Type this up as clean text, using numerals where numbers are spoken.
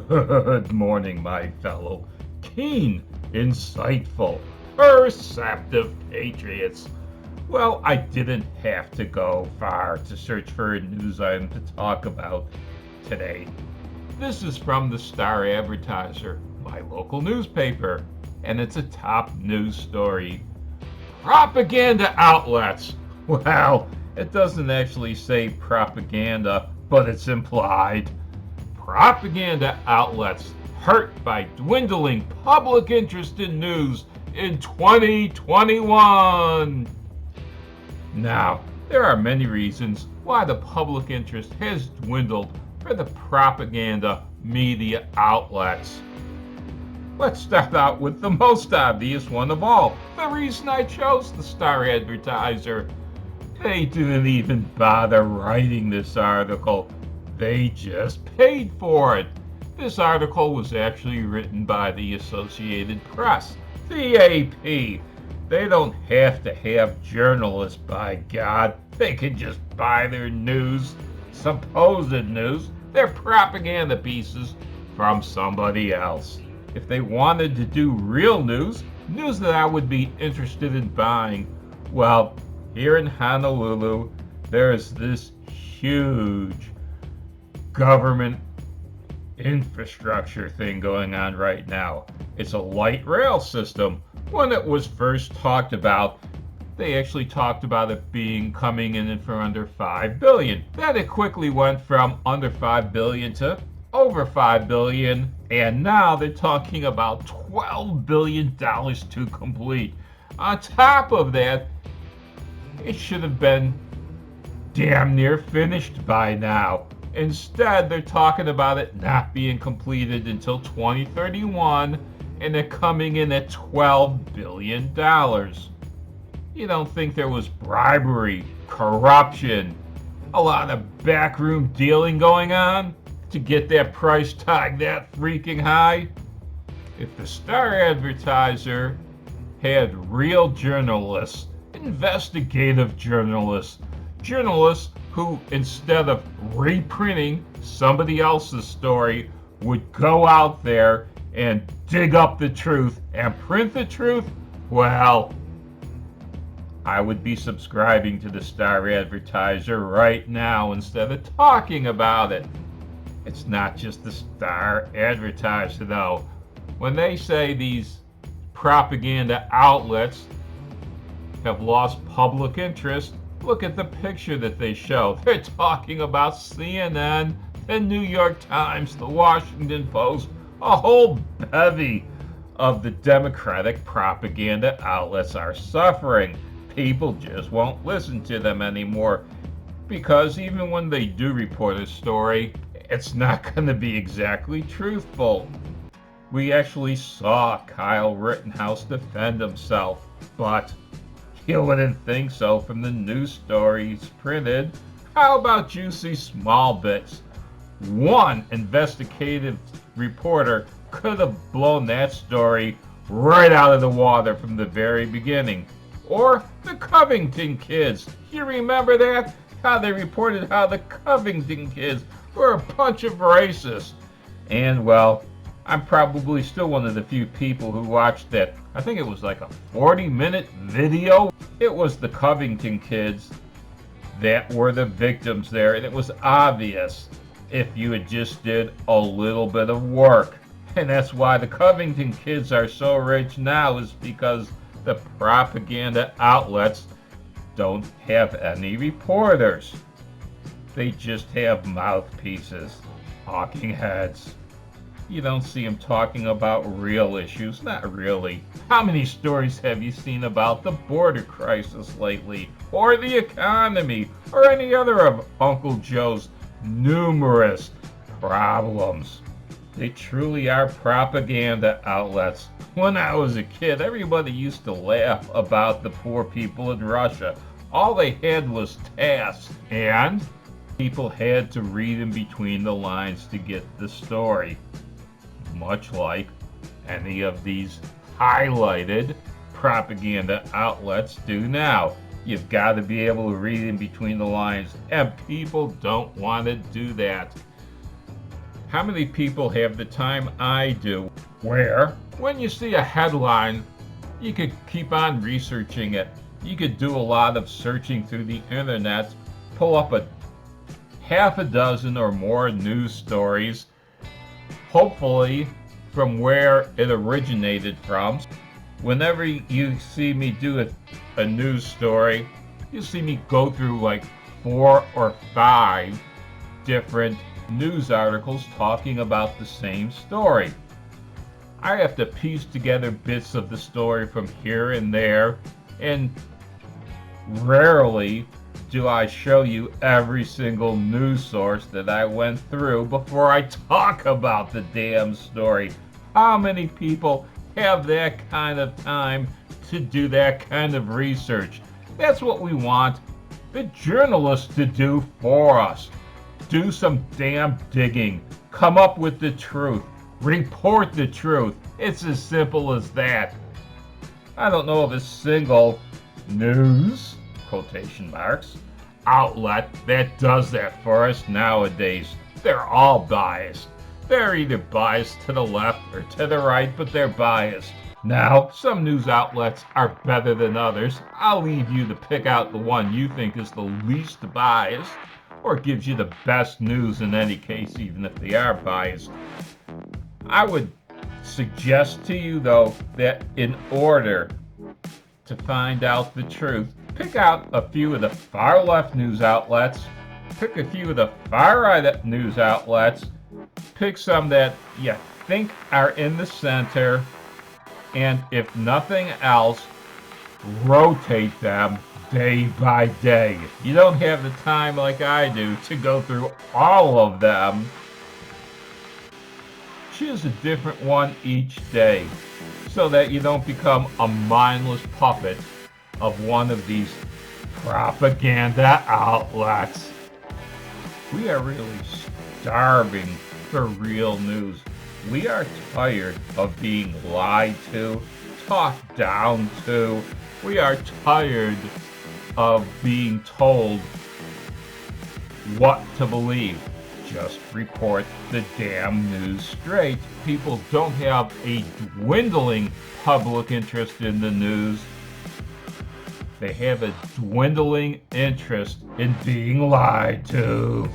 Good morning, my fellow keen, insightful, perceptive patriots. Well, I didn't have to go far to search for a news item to talk about today. This is from the Star Advertiser, my local newspaper, and it's a top news story. Propaganda outlets. Well, it doesn't actually say propaganda, but it's implied. Propaganda outlets hurt by dwindling public interest in news in 2021. Now, there are many reasons why the public interest has dwindled for the propaganda media outlets. Let's start out with the most obvious one of all. The reason I chose the Star Advertiser. They didn't even bother writing this article. They just paid for it. This article was actually written by the Associated Press, the AP. They don't have to have journalists, by God. They can just buy their news, supposed news, their propaganda pieces from somebody else. If they wanted to do real news that I would be interested in buying, well, here in Honolulu, there's this huge government infrastructure thing going on right now. It's a light rail system. When it was first talked about, they actually talked about it coming in for under $5 billion. Then it quickly went from under $5 billion to over $5 billion, and now they're talking about $12 billion to complete. On top of that, it should have been damn near finished by now. Instead, they're talking about it not being completed until 2031, and it coming in at $12 billion. You don't think there was bribery, corruption, a lot of backroom dealing going on to get that price tag that freaking high? If the Star Advertiser had real journalists, investigative journalists who, instead of reprinting somebody else's story, would go out there and dig up the truth and print the truth, well, I would be subscribing to the Star Advertiser right now instead of talking about it. It's not just the Star Advertiser, though. When they say these propaganda outlets have lost public interest, look at the picture that they show. They're talking about CNN, the New York Times, the Washington Post, a whole bevy of the Democratic propaganda outlets are suffering. People just won't listen to them anymore because even when they do report a story, it's not going to be exactly truthful. We actually saw Kyle Rittenhouse defend himself, but you wouldn't think so from the news stories printed. How about juicy small bits? One investigative reporter could have blown that story right out of the water from the very beginning. Or the Covington kids. You remember that? How they reported how the Covington kids were a bunch of racists. And well, I'm probably still one of the few people who watched that. I think it was like a 40-minute video. It was the Covington kids that were the victims there, and it was obvious if you had just did a little bit of work. And that's why the Covington kids are so rich now, is because the propaganda outlets don't have any reporters. They just have mouthpieces, talking heads. You don't see them talking about real issues, not really. How many stories have you seen about the border crisis lately, or the economy, or any other of Uncle Joe's numerous problems? They truly are propaganda outlets. When I was a kid, everybody used to laugh about the poor people in Russia. All they had was TASS, and people had to read in between the lines to get the story. Much like any of these highlighted propaganda outlets do now. You've got to be able to read in between the lines, and people don't want to do that. How many people have the time I do, where when you see a headline, you could keep on researching it. You could do a lot of searching through the internet, pull up a half a dozen or more news stories, hopefully from where it originated from. Whenever you see me do a news story, you see me go through like 4 or 5 different news articles talking about the same story. I have to piece together bits of the story from here and there, and rarely do I show you every single news source that I went through before I talk about the damn story. How many people have that kind of time to do that kind of research? That's what we want the journalists to do for us. Do some damn digging. Come up with the truth. Report the truth. It's as simple as that. I don't know of a single news, quotation marks, outlet that does that for us nowadays. They're all biased. They're either biased to the left or to the right, but they're biased. Now, some news outlets are better than others. I'll leave you to pick out the one you think is the least biased or gives you the best news in any case, even if they are biased. I would suggest to you, though, that in order to find out the truth, pick out a few of the far left news outlets, pick a few of the far right news outlets, pick some that you think are in the center, and if nothing else, rotate them day by day. You don't have the time like I do to go through all of them. Choose a different one each day so that you don't become a mindless puppet of one of these propaganda outlets. We are really starving for real news. We are tired of being lied to, talked down to. We are tired of being told what to believe. Just report the damn news straight. People don't have a dwindling public interest in the news. They have a dwindling interest in being lied to.